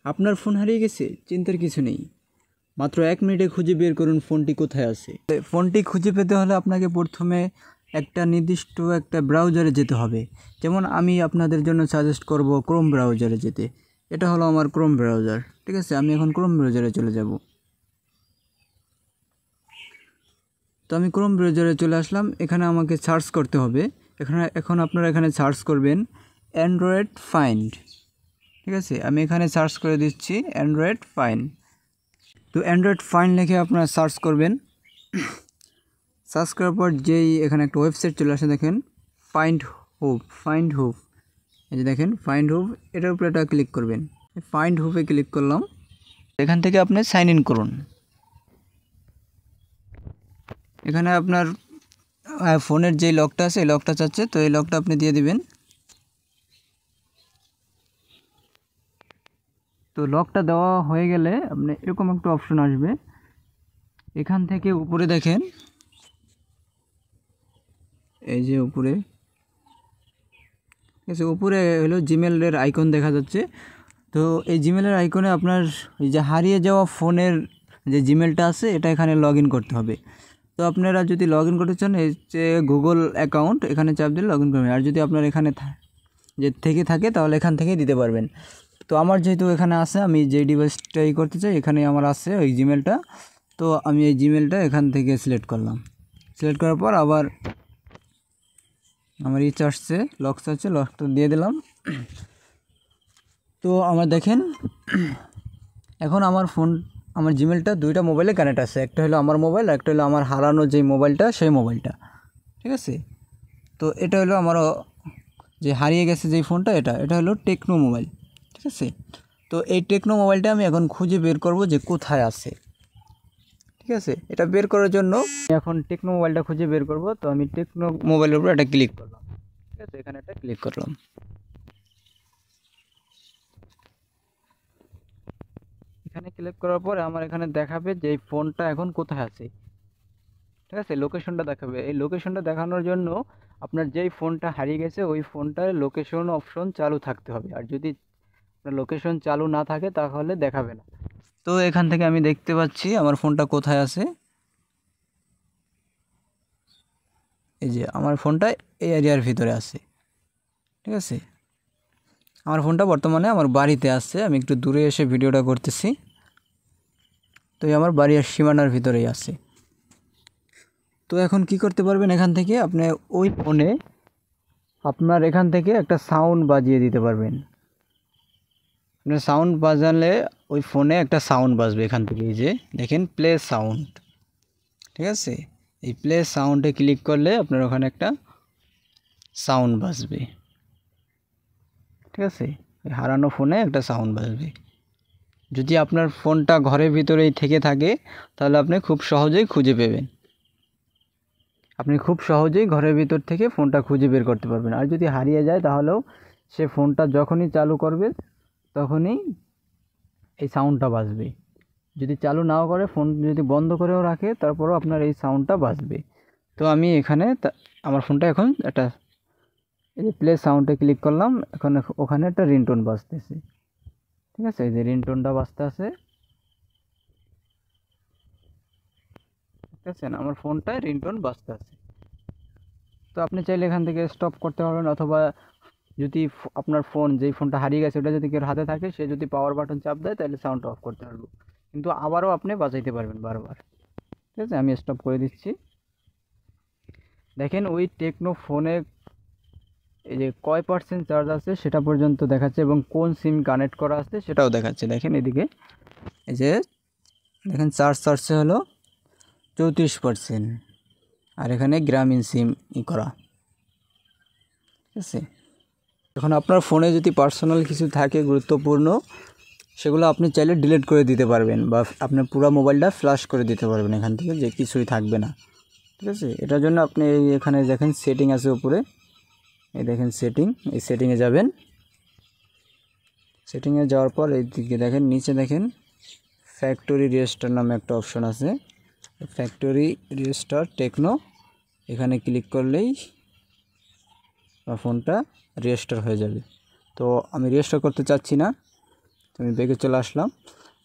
আপনার ফোন হারিয়ে গেছে? চিন্তার কিছু নেই, মাত্র 1 মিনিটে খুঁজে বের করুন ফোনটি কোথায় আছে। ফোনটি খুঁজে পেতে হলে আপনাকে প্রথমে একটা নির্দিষ্ট একটা ব্রাউজারে যেতে হবে। যেমন আমি আপনাদের জন্য সাজেস্ট করব ক্রোম ব্রাউজারে যেতে। এটা হলো আমার ক্রোম ব্রাউজার, ঠিক আছে। আমি এখন ক্রোম ব্রাউজারে চলে যাব। তো আমি ক্রোম ব্রাউজারে চলে আসলাম। এখানে আমাকে সার্চ করতে হবে। এখন আপনারা এখানে সার্চ করবেন অ্যান্ড্রয়েড ফাইন্ড, ঠিক আছে। আমি এখানে সার্চ করে দিচ্ছি অ্যান্ড্রয়েড ফাইন্ড। তো অ্যান্ড্রয়েড ফাইন্ড লিখে আপনারা সার্চ করবেন। সার্চ করার পর যেই এখানে একটা ওয়েবসাইট চলে আসে, দেখেন ফাইন্ড হুপ। এই যে দেখেন ফাইন্ড হুপ, এটার উপরে একটা ক্লিক করবেন। ফাইন্ড হুপে ক্লিক করলাম। এখান থেকে আপনি সাইন ইন করুন। এখানে আপনার ফোনের যে লকটা আছে এই লকটা চাচ্ছে, তো এই লকটা আপনি দিয়ে দিবেন। তো লকটা দেওয়া হয়ে গেলে আপনি এরকম একটা অপশন আসবে। এখান থেকে উপরে দেখেন, এই যে উপরে, ঠিক আছে, উপরে হলো জিমেলের আইকন দেখা যাচ্ছে। তো এই জিমেলের আইকনে আপনার এই যে হারিয়ে যাওয়া ফোনের যে জিমেলটা আছে এটা এখানে লগ ইন করতে হবে। তো আপনারা যদি লগ ইন করতে চান, এই যে গুগল অ্যাকাউন্ট এখানে চাপ দিলে লগ ইন করবেন। আর যদি আপনার এখানে যে থেকে থাকে তাহলে এখান থেকেই দিতে পারবেন। তো আমার যেহেতু এখানে আছে, আমি যে ডিভাইসটাই করতে চাই এখানে আমার আছে ওই জিমেলটা। তো আমি এই জিমেলটা এখান থেকে সিলেক্ট করলাম। সিলেক্ট করার পর আবার আমার ইচ্ছা আসছে লকস আছে, লকটা দিয়ে দিলাম। তো আমার দেখেন এখন আমার জিমেলটা দুইটা মোবাইলে কানেক্ট আছে। একটা হলো আমার মোবাইল, একটা হলো আমার হারানো যে মোবাইলটা সেই মোবাইলটা, ঠিক আছে। তো এটা হলো আমার যে হারিয়ে গেছে যেই ফোনটা, এটা হলো টেকনো মোবাইল, ঠিক আছে। তো এই টেকনো মোবাইলটা আমি এখন খুঁজে বের করব যে কোথায় আছে, ঠিক আছে। এটা বের করার জন্য এখন টেকনো মোবাইলটা খুঁজে বের করব। তো আমি টেকনো মোবাইলের উপর একটা ক্লিক করলাম, ঠিক আছে। এখানে একটা ক্লিক করলাম। এখানে ক্লিক করার পরে আমার এখানে দেখাবে যে এই ফোনটা এখন কোথায় আছে, ঠিক আছে। লোকেশনটা দেখাবে। এই লোকেশনটা দেখানোর জন্য আপনার যেই ফোনটা হারিয়ে গেছে ওই ফোনটার লোকেশন অপশন চালু থাকতে হবে। আর যদি আপনার লোকেশন চালু না থাকে তাহলে দেখাবে না। তো এখান থেকে আমি দেখতে পাচ্ছি আমার ফোনটা কোথায় আছে। এই যে আমার ফোনটা এই এরিয়ার ভিতরে আছে, ঠিক আছে। আমার ফোনটা বর্তমানে আমার বাড়িতে আছে। আমি একটু দূরে এসে ভিডিওটা করতেছি। তো এই আমার বাড়ির সীমানার ভিতরেই আছে। তো এখন কি করতে পারবেন, এখান থেকে আপনি ওই ফোনে আপনার এখান থেকে একটা সাউন্ড বাজিয়ে দিতে পারবেন। আপনার সাউন্ড বাজালে ওই ফোনে একটা সাউন্ড বাজবে এখান থেকে। এই যে দেখেন প্লে সাউন্ড, ঠিক আছে। এই প্লে সাউন্ডে ক্লিক করলে আপনার ওখানে একটা সাউন্ড বাজবে, ঠিক আছে। এই হারানো ফোনে একটা সাউন্ড বাজবে। যদি আপনার ফোনটা ঘরের ভিতরেই থেকে থাকে তাহলে আপনি খুব সহজেই খুঁজে পাবেন। আপনি খুব সহজেই ঘরের ভিতর থেকে ফোনটা খুঁজে বের করতে পারবেন। আর যদি হারিয়ে যায় তাহলেও সে ফোনটা যখনই চালু করবে তখনই এই সাউন্ডটা বাজবে। যদি চালু নাও করে, ফোন যদি বন্ধ করেও রাখে, তারপরেও আপনার এই সাউন্ডটা বাজবে। তো আমি এখানে আমার ফোনটা এখন একটা এই যে প্লে সাউন্ডে ক্লিক করলাম, এখন ওখানে একটা রিংটোন বাজতেছে, ঠিক আছে। এই যে রিংটোনটা বাজতে আছে, ঠিক আছে। আমার ফোনটায় রিংটোন বাজতে আছে। তো আপনি চাইলে এখান থেকে স্টপ করতে পারবেন, অথবা যদি আপনার ফোন যেই ফোনটা হারিয়ে গেছে ওটা যদি কেউ হাতে থাকে, সে যদি পাওয়ার বাটন চাপ দেয় তাহলে সাউন্ডটা অফ করতে পারবো। কিন্তু আবারও আপনি বাজাইতে পারবেন বারবার, ঠিক আছে। আমি স্টপ করে দিচ্ছি। দেখেন ওই টেকনো ফোনে এই যে কয় % চার্জ আছে সেটা পর্যন্ত দেখাচ্ছে, এবং কোন সিম কানেক্ট করা আছে সেটাও দেখাচ্ছে। দেখেন এদিকে এই যে দেখেন চার্জে হলো 34%। আর এখানে গ্রামীণ সিম করা, ঠিক আছে। এখন আপনার ফোনে যদি পার্সোনাল কিছু থাকে গুরুত্বপূর্ণ, সেগুলো আপনি চাইলে ডিলিট করে দিতে পারবেন, বা আপনার পুরো মোবাইলটা ফ্ল্যাশ করে দিতে পারবেন এখান থেকে, যে কিছুই থাকবে না, ঠিক আছে। এটার জন্য আপনি এখানে দেখেন সেটিং আছে উপরে, এই দেখেন সেটিং, এই সেটিংয়ে যাবেন। সেটিংয়ে যাওয়ার পর এই দিকে দেখেন নিচে দেখেন ফ্যাক্টরি রিস্টার নামে একটা অপশন আছে, ফ্যাক্টরি রিস্টার টেকনো। এখানে ক্লিক করলেই ফোনটা রেজিস্টার হয়ে যাবে। তো আমি রেজিস্টার করতে চাচ্ছি না, তো আমি ব্যাকে চলে আসলাম।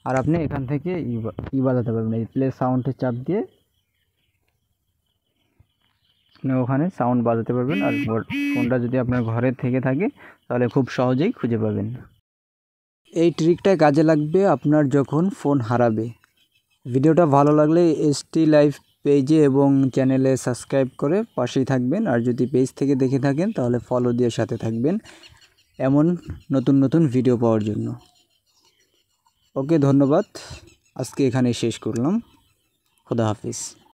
আর আপনি এখান থেকে বাজাতে পারবেন, এই প্লে সাউন্ডে চাপ দিয়ে আপনি ওখানে সাউন্ড বাজাতে পারবেন। আর ফোনটা যদি আপনার ঘরে থেকে থাকে তাহলে খুব সহজেই খুঁজে পাবেন। এই ট্রিকটা কাজে লাগবে আপনার যখন ফোন হারাবে। ভিডিওটা ভালো লাগলে এসটি লাইভ পেজে এবং চ্যানেলে সাবস্ক্রাইব করে পাশেই থাকবেন। আর যদি পেজ থেকে দেখে থাকেন তাহলে ফলো দিয়ে সাথে থাকবেন এমন নতুন নতুন ভিডিও পাওয়ার জন্য। ওকে, ধন্যবাদ। আজকে এখানেই শেষ করলাম। খোদা হাফিজ।